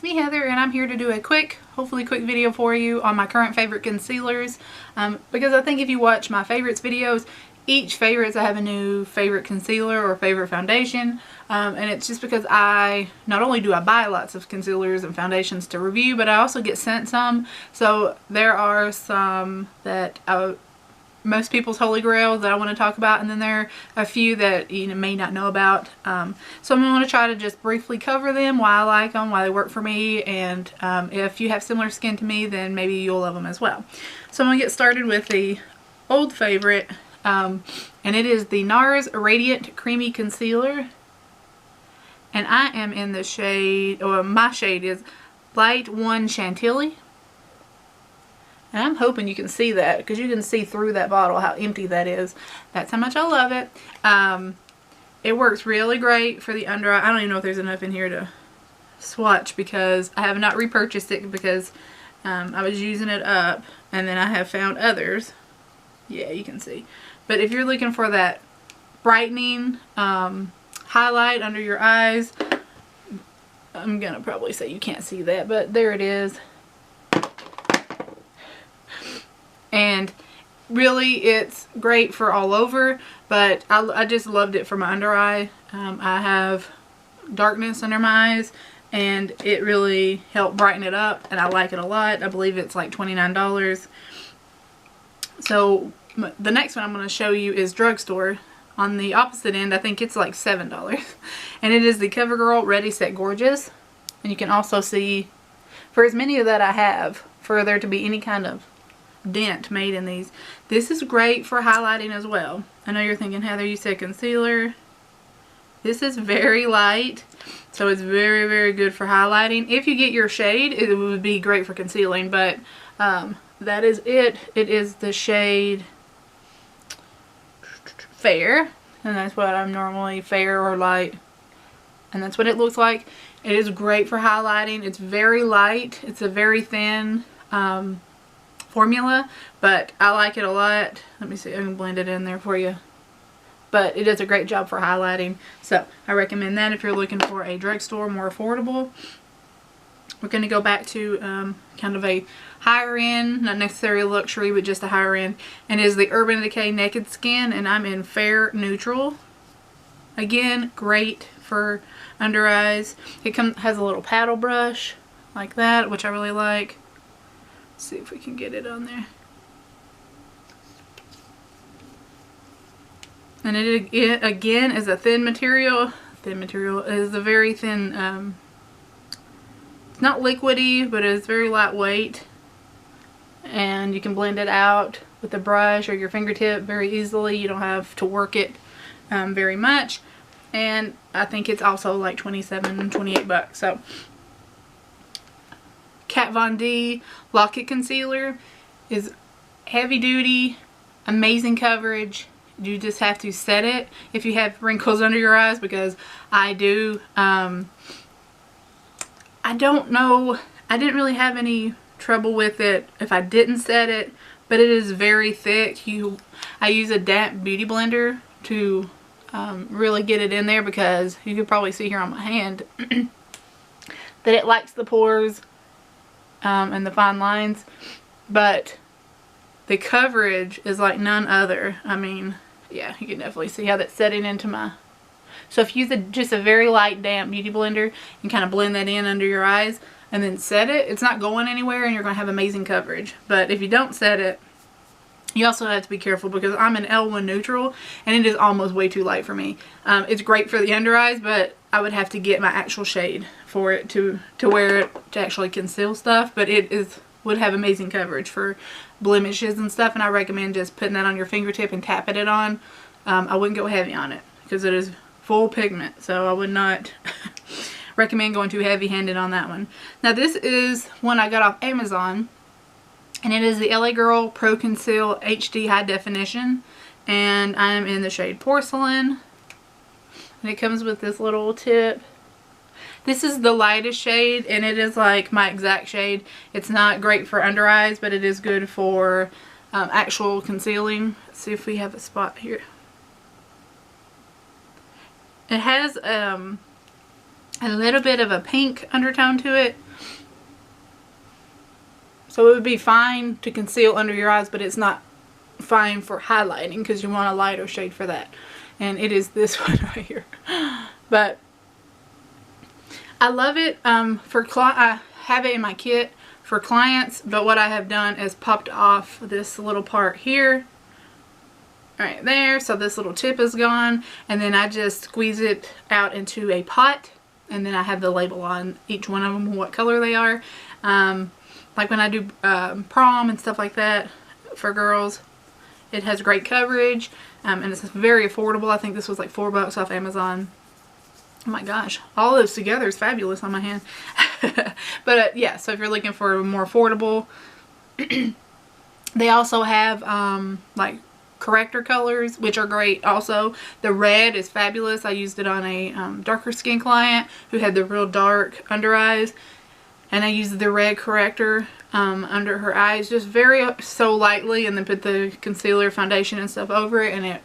it's me, Heather, and I'm here to do a quick, hopefully quick video for you on my current favorite concealers. Because I think if you watch my favorites videos, each favorites I have a new favorite concealer or favorite foundation. And it's just because not only do I buy lots of concealers and foundations to review, but I also get sent some. So there are some that most people's holy grail that I want to talk about, and then there are a few that you may not know about. So I'm going to try to just briefly cover them, why I like them, why they work for me, and if you have similar skin to me, then maybe you'll love them as well. So I'm going to get started with the old favorite, and it is the Nars Radiant Creamy Concealer, and I am in the shade, or my shade is Light 1 Chantilly. And I'm hoping you can see that, because you can see through that bottle how empty that is. That's how much I love it. It works really great for the under eye. I don't even know if there's enough in here to swatch, because I have not repurchased it, because I was using it up, and then I have found others. Yeah, you can see. But if you're looking for that brightening highlight under your eyes, I'm going to probably say you can't see that, but there it is. And really it's great for all over, but I just loved it for my under eye. I have darkness under my eyes, and it really helped brighten it up, and I like it a lot. I believe it's like $29. So the next one I'm going to show you is drugstore. On the opposite end, I think it's like $7. And it is the Covergirl Ready Set Gorgeous. And you can also see, for as many of that I have, for there to be any kind of dent made in these, this is great for highlighting as well. I know you're thinking, Heather, you said concealer. This is very light, so it's very, very good for highlighting. If you get your shade, it would be great for concealing, but that is it. It is the shade Fair, and that's what I'm normally, fair or light, and that's what it looks like. It is great for highlighting. It's very light. It's a very thin formula, but I like it a lot. Let me see, I can blend it in there for you. But it does a great job for highlighting, so I recommend that if you're looking for a drugstore, more affordable. We're going to go back to kind of a higher end, not necessarily luxury, but just a higher end, and is the Urban Decay Naked Skin, and I'm in Fair Neutral. Again, great for under eyes. It has a little paddle brush like that, which I really like. See if we can get it on there. And it again is a thin material. Thin material is a very thin, it's not liquidy, but it's very lightweight. And you can blend it out with a brush or your fingertip very easily. You don't have to work it very much. And I think it's also like $27, $28. So Kat Von D Lock-It Concealer is heavy duty, amazing coverage. You just have to set it if you have wrinkles under your eyes, because I do. I don't know, I didn't really have any trouble with it if I didn't set it, but it is very thick. I use a damp beauty blender to really get it in there, because you can probably see here on my hand that it likes the pores and the fine lines, but the coverage is like none other. I mean, yeah, you can definitely see how that's setting into my... So if you use just a very light damp beauty blender and kind of blend that in under your eyes and then set it, it's not going anywhere, and you're going to have amazing coverage. But if you don't set it, you also have to be careful, because I'm an L1 neutral and it is almost way too light for me. It's great for the under eyes, but I would have to get my actual shade for it to wear it to actually conceal stuff. But it would have amazing coverage for blemishes and stuff, and I recommend just putting that on your fingertip and tapping it on. I wouldn't go heavy on it, because it is full pigment, so I would not recommend going too heavy-handed on that one. Now this is one I got off Amazon, and it is the LA Girl Pro Conceal HD High Definition, and I am in the shade Porcelain, and it comes with this little tip. This is the lightest shade, and it is like my exact shade. It's not great for under eyes, but it is good for actual concealing. Let's see if we have a spot here. It has a little bit of a pink undertone to it. So it would be fine to conceal under your eyes, but it's not fine for highlighting because you want a lighter shade for that. And it is this one right here. But I love it. I have it in my kit for clients, but what I have done is popped off this little part here. Right there. So this little tip is gone. And then I just squeeze it out into a pot. And then I have the label on each one of them, what color they are. Like when I do prom and stuff like that for girls, it has great coverage, and it's very affordable. I think this was like $4 off Amazon. Oh my gosh, all those together is fabulous on my hand. But yeah, so if you're looking for more affordable, they also have like corrector colors, which are great also. The red is fabulous. I used it on a darker skin client who had the real dark under eyes, and I used the red corrector under her eyes, just so lightly, and then put the concealer, foundation, and stuff over it, and it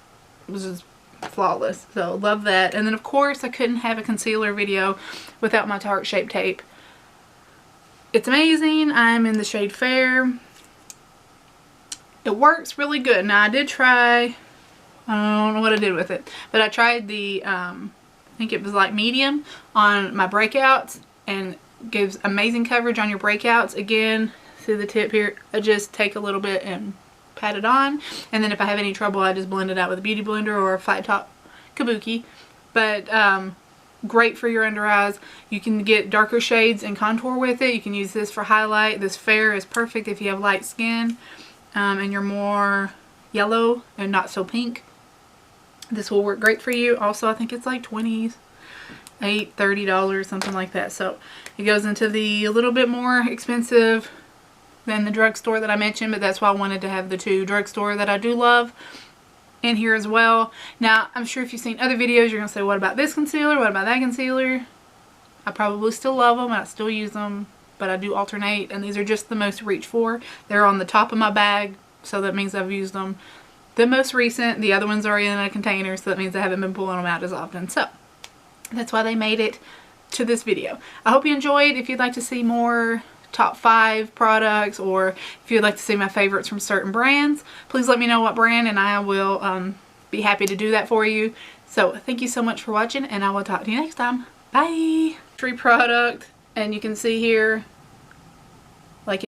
was just flawless. So love that. And then of course I couldn't have a concealer video without my Tarte Shape Tape. It's amazing. I'm in the shade Fair. It works really good. Now I did try, I don't know what I did with it, but I tried the, I think it was like medium on my breakouts, and gives amazing coverage on your breakouts. Again, see the tip here, I just take a little bit and pat it on, and then if I have any trouble I just blend it out with a beauty blender or a flat top kabuki. But great for your under eyes. You can get darker shades and contour with it. You can use this for highlight. This Fair is perfect if you have light skin and you're more yellow and not so pink. This will work great for you. Also, I think it's like $28, $30, something like that. So it goes into the a little bit more expensive than the drugstore that I mentioned, but that's why I wanted to have the two drugstore that I do love in here as well. Now, I'm sure if you've seen other videos, you're going to say, what about this concealer? What about that concealer? I probably still love them. I still use them, but I do alternate, and these are just the most reach for. They're on the top of my bag, so that means I've used them the most recent. The other ones are in a container, so that means I haven't been pulling them out as often. So that's why they made it to this video. I hope you enjoyed. If you'd like to see more top 5 products, or if you'd like to see my favorites from certain brands, please let me know what brand, and I will be happy to do that for you. So thank you so much for watching, and I will talk to you next time. Bye. Free product, and you can see here